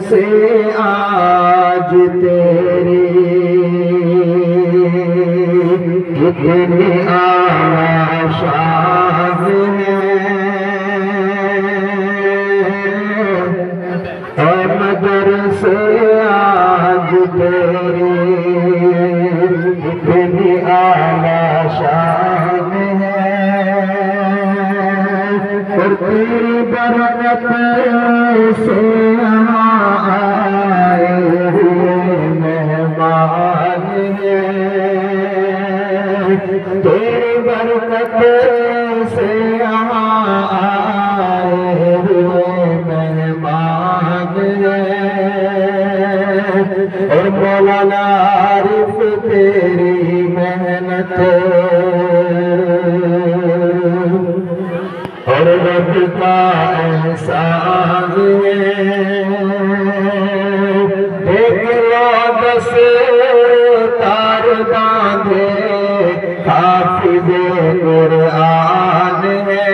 से आज तेरी कितनी आशा है, मगर से आज तेरी कितनी आशा है, और तेरी बरकत से आए हुए मेहमान हैं, तेरी बरकत से आए हुए मेहमान हैं, और मौलाना आरिफ तेरी मेहनत और रब का एहसान है। एक दस तार बांधे हाफिज़े कुरान है,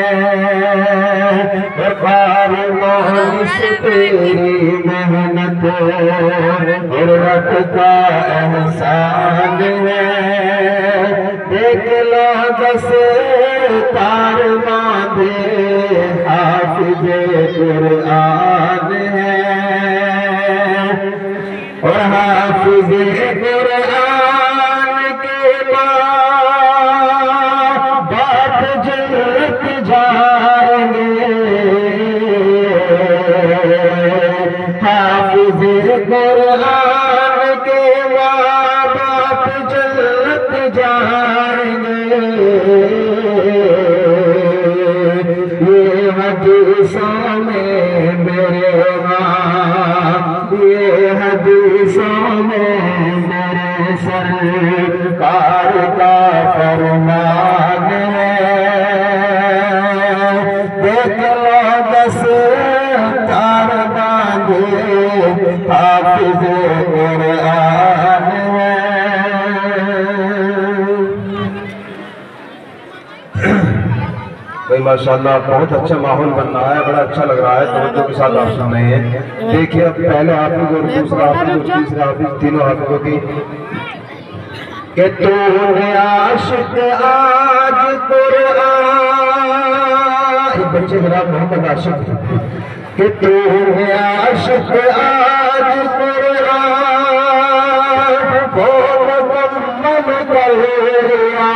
बार मोहनिस तेरी मेहनत और रब का एहसान है। देख लो दस तार बांधे हाफिज़े कुरान है, और हाफिज़े कुरान के बाप जन्नत जाएंगे, हाफिज़े कुरान के बाप जन्नत जाएंगे। ये हदीसों में मेरे ये हदीसों में मेरे सरकार का फरमान है। देख लो दस तार बांधे हाफिज़े कुरान है। भाई माशाल्लाह बहुत अच्छा माहौल बन रहा है, बड़ा अच्छा लग रहा है। तवज्जो के साथ आप सुन रहे हैं। देखिए अब पहले हाफिज़ और दूसरा हाफिज़ और तीसरा हाफिज़ तीनों हाफिज़ों की कि तूने आशिक आज कुरान, बच्चे मेरा मोहम्मद आशिक, कि तूने आशिक आज कुरान को मुकम्मल कर लिया,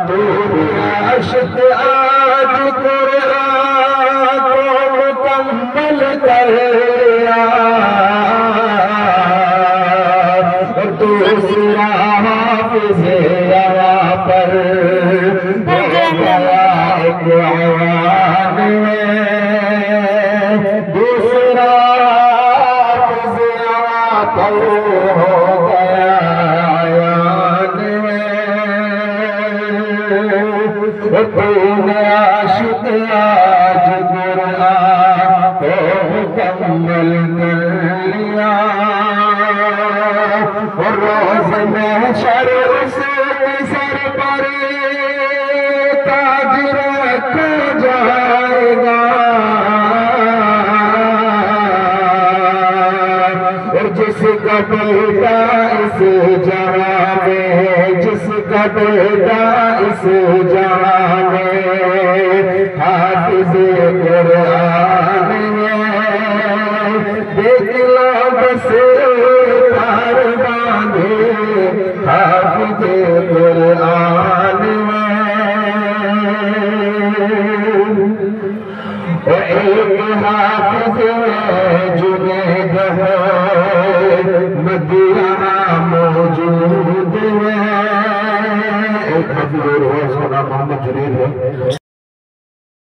तूने आशिक आज कुरान को मुकम्मल कर लिया, दूसरा हाफिज़े अवा पर हो गया एक अवान में, दूसरा हाफिज़े अवा पर हो गया अयान में। तूने आशिक आज कुरान को मुकम्मल कर लिया, और रोज़ महशर उसके सर पर ताज रखा जाएगा, और जिसका बेटा इस जहां में, जिसका बेटा इस जहां में हाफिज़े कुरान है। देख लो बस तार बांधे हाफिज़े कुरान में, और एक हाफिज़ जुनैद है मदीना मौजूद है। एक हाफिज़ और है, उसका नाम मोहम्मद जुनैद है।